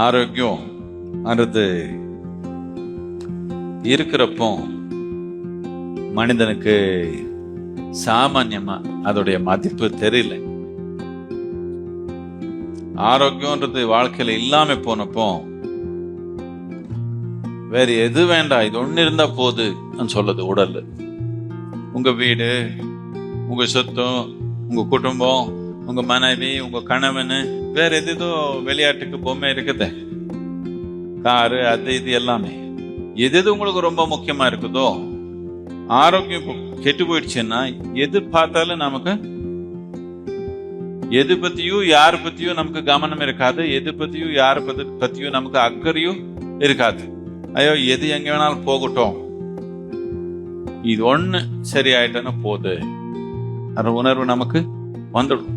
ஆரோக்கியம் அது இருக்கிறப்போ மனிதனுக்கு சாமான்யமா அதோடைய மதிப்பு தெரியல. ஆரோக்கியம்ன்றது வாழ்க்கையில இல்லாம போனப்போ வேற எது வேண்டாம், இது ஒண்ணு இருந்தா போது சொல்லுது உடல். உங்க வீடு, உங்க சொத்தம், உங்க குடும்பம், உங்க மனைவி, உங்க கணவன், வேற எதோ விளையாட்டுக்கு பொம்மை இருக்குது, காரு, அது இது எல்லாமே. எது உங்களுக்கு ரொம்ப முக்கியமா இருக்குதோ, ஆரோக்கியம் கெட்டு போயிடுச்சுன்னா எது பார்த்தாலும் நமக்கு எது பத்தியும் யாரு பத்தியும் நமக்கு கவனம் இருக்காது, எது பத்தியும் யாரு பத்தியும் நமக்கு அக்கறையும் இருக்காது. ஐயோ எது எங்க வேணாலும் போகட்டும், இது ஒண்ணு சரியாயிட்டோன்னா போது அந்த உணர்வு நமக்கு வந்துடும்.